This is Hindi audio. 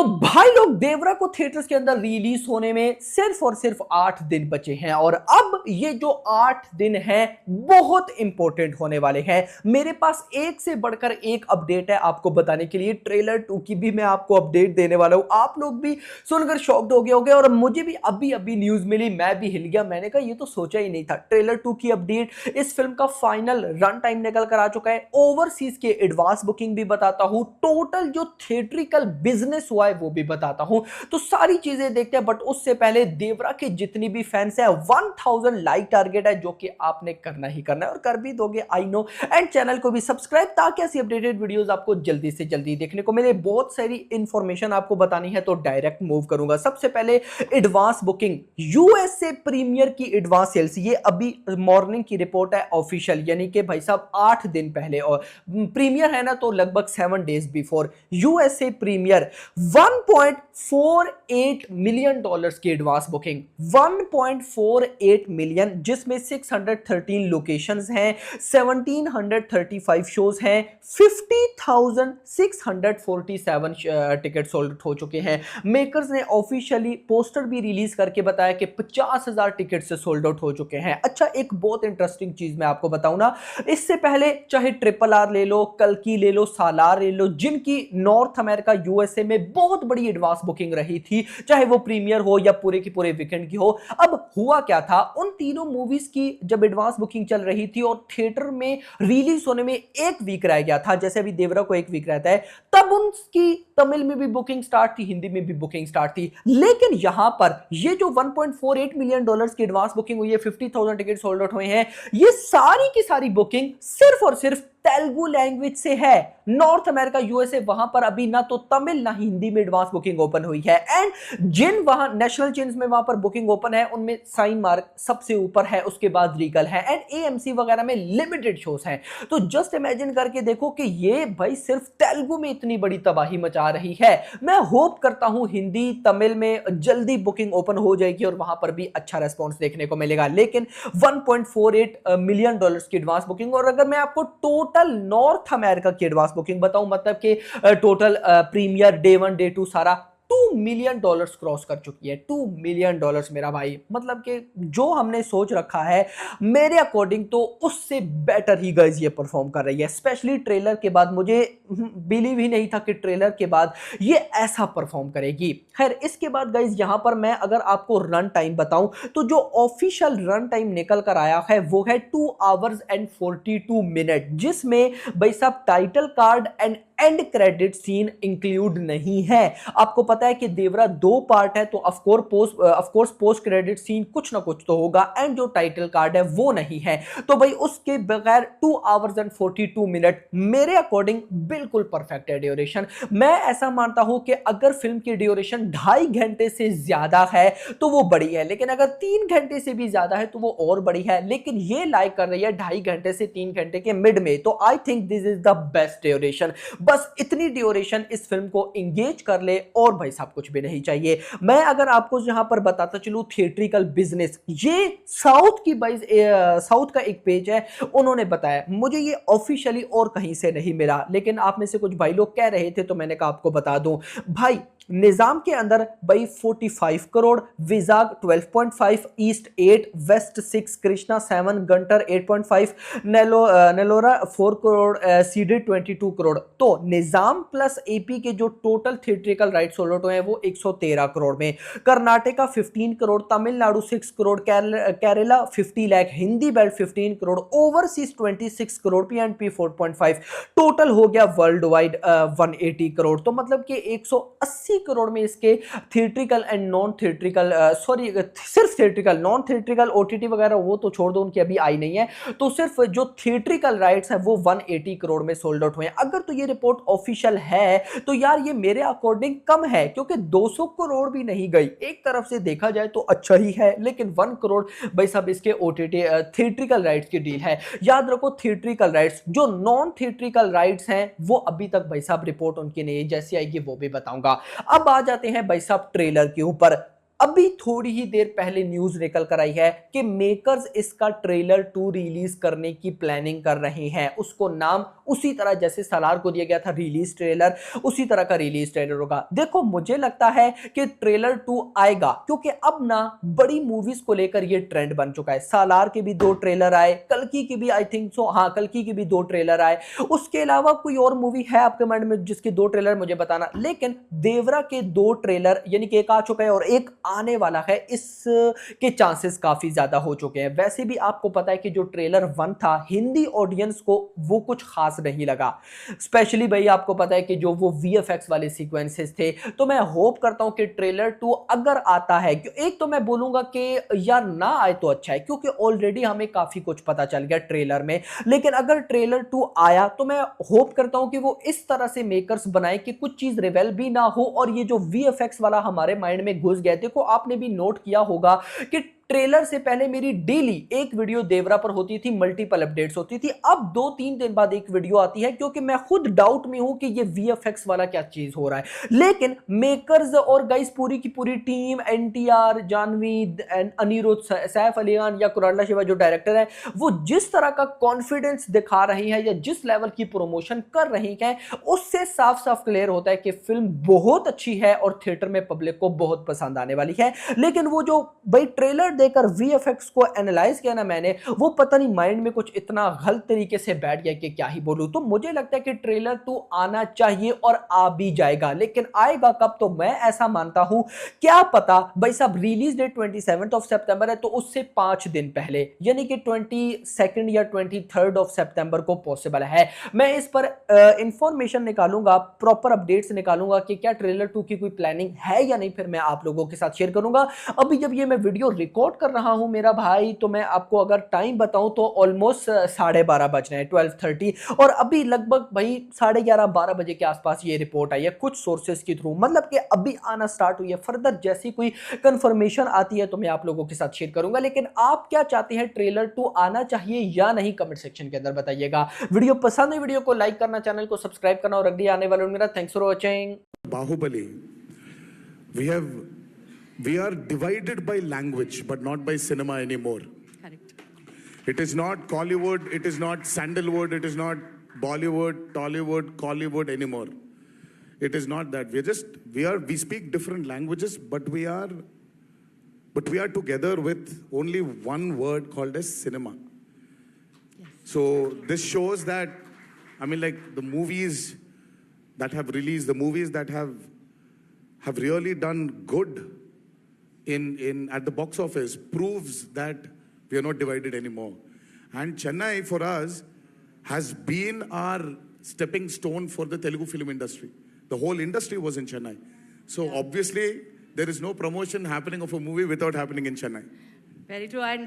तो भाई लोग देवरा को थिएटर्स के अंदर रिलीज होने में सिर्फ और सिर्फ 8 दिन बचे हैं और अब ये जो 8 दिन हैं बहुत इंपॉर्टेंट होने वाले हैं। मेरे पास एक से बढ़कर एक अपडेट है आपको बताने के लिए। ट्रेलर 2 की भी मैं आपको अपडेट देने वाला हूं। आप लोग भी सुनकर शॉक्ड हो गए होंगे और मुझे भी अभी अभी न्यूज मिली, मैं भी हिल गया। मैंने कहा ये तो सोचा ही नहीं था। ट्रेलर 2 की अपडेट, इस फिल्म का फाइनल रन टाइम निकल कर आ चुका है, ओवरसीज के एडवांस बुकिंग भी बताता हूं, टोटल जो थिएट्रिकल बिजनेस हुआ है वो भी बताता हूं। तो सारी चीजें देखते हैं, बट उससे पहले देवरा के जितनी भी फैंस है 1000 लाइक टारगेट है जो कि आपने करना ही करना है और कर भी दोगे आई नो। एंड चैनल को भी सब्सक्राइब ताकि ऐसी अपडेटेड वीडियोस आपको जल्दी से जल्दी देखने को मिले। बहुत सारी इंफॉर्मेशन आपको बतानी है तो डायरेक्ट मूव करूंगा। सबसे पहले एडवांस बुकिंग, यूएसए प्रीमियर की एडवांस सेल्स, ये अभी मॉर्निंग की रिपोर्ट है ऑफिशियल, यानी कि भाई साहब 8 दिन पहले, और प्रीमियर है ना तो लगभग 7 days before USA premiere 1.48 million dollars की एडवांस बुकिंग, 1.48 मिलियन, जिसमें 613 लोकेशंस हैं, 1735 शोज हैं, 50,647 टिकट सोल्ड हो चुके हैं। मेकर्स ने ऑफिशियली पोस्टर भी रिलीज करके बताया कि 50,000 टिकट से सोल्ड आउट हो चुके हैं। अच्छा, एक बहुत इंटरेस्टिंग चीज मैं आपको बताऊं ना, इससे पहले चाहे ट्रिपल आर ले लो, कल्कि ले लो, सालार ले लो, जिनकी नॉर्थ अमेरिका यूएसए में बहुत बड़ी एडवांस बुकिंग रही थी, चाहे वो प्रीमियर हो या पूरे की पूरे वीकेंड की हो। अब हुआ क्या था, उन तीनों मूवीज की जब एडवांस बुकिंग चल रही थी और थिएटर में रिलीज होने में एक वीक रह गया था, जैसे अभी देवरा को एक वीक रहता है, तब उनकी तमिल में भी बुकिंग स्टार्ट थी, हिंदी में भी बुकिंग स्टार्ट थी। लेकिन यहां पर ये जो 1.48 मिलियन डॉलर्स की एडवांस बुकिंग हुई है, 50,000 टिकट सोल्ड आउट हुए हैं, ये सारी की सारी बुकिंग सिर्फ और सिर्फ तेलुगु लैंग्वेज से है। नॉर्थ अमेरिका यूएसए, वहां पर अभी ना तो तमिल ना हिंदी में एडवांस बुकिंग ओपन हुई है। एंड जिन वहां नेशनल चेन्स में वहां पर बुकिंग ओपन है उनमें साइन मार्क सबसे ऊपर है, उसके बाद रीगल है एंड एएमसी वगैरह में लिमिटेड शोज हैं। तो जस्ट इमेजिन करके देखो कि ये भाई सिर्फ तेलुगु में इतनी बड़ी तबाही मचा रही है। मैं होप करता हूं हिंदी तमिल में जल्दी बुकिंग ओपन हो जाएगी और वहां पर भी अच्छा रेस्पॉन्स देखने को मिलेगा। लेकिन 1.48 मिलियन डॉलर्स की एडवांस बुकिंग, और अगर मैं आपको टोटल नॉर्थ अमेरिका की एडवांस बुकिंग बताऊं, मतलब कि टोटल प्रीमियर डे 1 डे 2 सारा $2 मिलियन क्रॉस कर चुकी है। $2 मिलियन मेरा भाई, मतलब कि जो हमने सोच रखा है मेरे अकॉर्डिंग तो उससे बेटर ही गाइस ये परफॉर्म कर रही है। स्पेशली ट्रेलर के बाद मुझे बिलीव ही नहीं था कि ट्रेलर के बाद ये ऐसा परफॉर्म करेगी। खैर, इसके बाद गाइस यहां पर मैं अगर आपको रन टाइम बताऊं तो जो ऑफिशियल रन टाइम निकल कर आया है वो है 2 आवर्स एंड 42 मिनट, जिसमें भाई साहब title card and end credit scene include नहीं है। आपको पता है कि देवरा 2 पार्ट है तो ऑफकोर्स पोस्ट क्रेडिट सीन कुछ ना कुछ तो होगा, एंड जो टाइटल कार्ड है वो नहीं है। तो भाई उसके बगैर 2 आवर्स एंड 42 मिनट मेरे अकॉर्डिंग बिल्कुल परफेक्ट है ड्यूरेशन। मैं ऐसा मानता हूं कि अगर फिल्म की ड्यूरेशन 2.5 घंटे से ज्यादा है तो वो बड़ी है, लेकिन अगर 3 घंटे से भी ज्यादा है तो वो और बड़ी है। लेकिन ये लाइक कर रही है 2.5 घंटे से 3 घंटे के मिड में, तो I think this is the best duration. बस इतनी ड्यूरेशन इस फिल्म को एंगेज कर ले और भाई साहब कुछ भी नहीं चाहिए। मैं अगर आपको यहां पर बताता चलूं थिएट्रिकल बिजनेस, ये साउथ का एक पेज है, उन्होंने बताया, मुझे ये ऑफिशियली और कहीं से नहीं मिला, लेकिन आप में से कुछ भाई लोग कह रहे थे तो मैंने कहा आपको बता दूं। भाई निजाम के अंदर भाई 45 crore, Vizag 12.5, east 8, waste 6, Krishna 7, Günter 8.5, नेलोरा 4 crore, seeded 22 crore. तो निजाम प्लस एपी के जो total theatrical rights sold out हुए हैं वो 113 करोड़ में, Karnataka 15 crore, Tamil Nadu 6 crore, Kerala 50 lakh, Hindi belt 15 crore, overseas 26 crore, PNP 4.5, total हो गया वर्ल्ड वाइड 180 करोड़। तो मतलब कि 180 करोड़ में इसके थिएट्रिकल एंड नॉन थिएट्रिकल, सिर्फ थिएट्रिकल, नॉन थिएट्रिकल ओटीटी वगैरह वो तो छोड़ दो, उनकी अभी आई नहीं है, तो सिर्फ जो थिएट्रिकल राइट्स है वो 180 करोड़ में सोल्ड आउट हुए हैं। अगर तो ये रिपोर्ट ऑफिशियल है तो यार ये मेरे अकॉर्डिंग कम है, क्योंकि 200 करोड़ भी नहीं गई, एक तरफ से देखा जाए तो अच्छा ही है, लेकिन 1 करोड़ भाई साहब इसके ओटीटी थिएट्रिकल राइट्स की डील है। याद रखो थिएट्रिकल राइट्स, जो नॉन थिएट्रिकल राइट्स हैं वो अभी तक भाई साहब रिपोर्ट उनकी नहीं है, जैसी आएगी वो भी बताऊंगा। अब आ जाते हैं भाई साहब ट्रेलर के ऊपर। अभी थोड़ी ही देर पहले न्यूज निकल कर आई है कि मेकर्स इसका ट्रेलर 2 रिलीज करने की प्लानिंग कर रहे हैं। उसको नाम उसी तरह जैसे सालार को दिया गया था रिलीज ट्रेलर, उसी तरह का रिलीज ट्रेलर होगा। देखो मुझे लगता है कि ट्रेलर 2 आएगा, क्योंकि अब ना बड़ी मूवीज को लेकर ये ट्रेंड बन चुका है। सालार के भी 2 ट्रेलर आए, कल्कि की भी आई थिंक सो, हाँ कल्कि की भी 2 ट्रेलर आए। उसके अलावा कोई और मूवी है आपके माइंड में जिसके 2 ट्रेलर मुझे बताना। लेकिन देवरा के 2 ट्रेलर यानी कि एक आ चुका है और एक आने वाला है, इस के चांसेस काफी ज्यादा हो चुके हैं। वैसे भी आपको पता है कि जो ट्रेलर 1 था हिंदी ऑडियंस को वो कुछ खास नहीं लगा, स्पेशली भाई आपको पता है कि जो वो वीएफएक्स वाले सीक्वेंसेस थे। तो मैं होप करता हूं कि ट्रेलर 2 अगर आता है, एक तो मैं बोलूंगा कि यार ना आए तो अच्छा है, क्योंकि ऑलरेडी हमें काफी कुछ पता चल गया ट्रेलर में। लेकिन अगर ट्रेलर 2 आया तो मैं होप करता हूं कि वो इस तरह से मेकर्स बनाए कि कुछ चीज रिवेल भी ना हो और ये जो वीएफएक्स वाला हमारे माइंड में घुस गया। देखो आपने भी नोट किया होगा कि ट्रेलर से पहले मेरी डेली एक वीडियो देवरा पर होती थी, मल्टीपल अपडेट्स होती थी। अब 2-3 दिन बाद एक वीडियो आती है, क्योंकि मैं खुद डाउट में हूं कि ये वीएफएक्स वाला क्या चीज हो रहा है। लेकिन मेकर्स और गाइस पूरी की पूरी टीम, एनटीआर, जानवी, अनिरुद्ध, सैफ अली खान या कुराला शिवा जो डायरेक्टर है, वो जिस तरह का कॉन्फिडेंस दिखा रही है या जिस लेवल की प्रमोशन कर रही है, उससे साफ साफ क्लियर होता है कि फिल्म बहुत अच्छी है और थिएटर में पब्लिक को बहुत पसंद आने वाली है। लेकिन वो जो भाई ट्रेलर देकर वीएफएक्स को एनालाइज किया ना मैंने, वो पता नहीं माइंड में कुछ इतना गलत तरीके से बैठ गया कि क्या ही बोलूं। तो मुझे लगता है कि ट्रेलर 2 आना चाहिए और आ भी जाएगा, लेकिन आएगा कब तो मैं ऐसा मानता हूं, क्या पता भाई साहब रिलीज डेट 27 सितंबर है, तो उससे 5 दिन पहले यानी कि 22 या 23 सितंबर को पॉसिबल है। मैं इस पर इंफॉर्मेशन निकालूंगा, प्रॉपर अपडेट्स निकालूंगा कि क्या ट्रेलर 2 की कोई प्लानिंग है या नहीं, फिर मैं आप लोगों के साथ शेयर करूंगा। अभी जब ये मैं वीडियो रिकॉर्ड कर रहा हूं मेरा भाई, तो मैं आपको अगर टाइम बताऊं तो ऑलमोस्ट 12:30 बज रहे हैं, 12:30, और अभी लगभग भाई 11:30-12 बजे के आसपास ये रिपोर्ट आई है कुछ सोर्सेज के थ्रू, मतलब कि अभी आना स्टार्ट हुई है। फर्दर जैसी कोई कंफर्मेशन आती है तो मैं आप लोगों के साथ शेयर करूंगा। लेकिन आप क्या चाहते हैं, ट्रेलर 2 आना चाहिए या नहीं, कमेंट सेक्शन के अंदर बताइएगा। वीडियो पसंद हुई वीडियो को लाइक करना, चैनल को सब्सक्राइब करना और अगली आने वाले मेरा thanks for watching. Bahubali, we are divided by language, but not by cinema anymore. Correct. It is not Collywood, it is not Sandalwood, it is not Bollywood, Tollywood, Collywood anymore. It is not that. We speak different languages, but we are together with only one word called as cinema. Yes. So this shows that, I mean, like the movies that have released, the movies that have really done good in at the box office proves that we are not divided anymore. And Chennai for us has been our stepping stone for the Telugu film industry. The whole industry was in Chennai. So obviously there is no promotion happening of a movie without happening in Chennai. Very true. And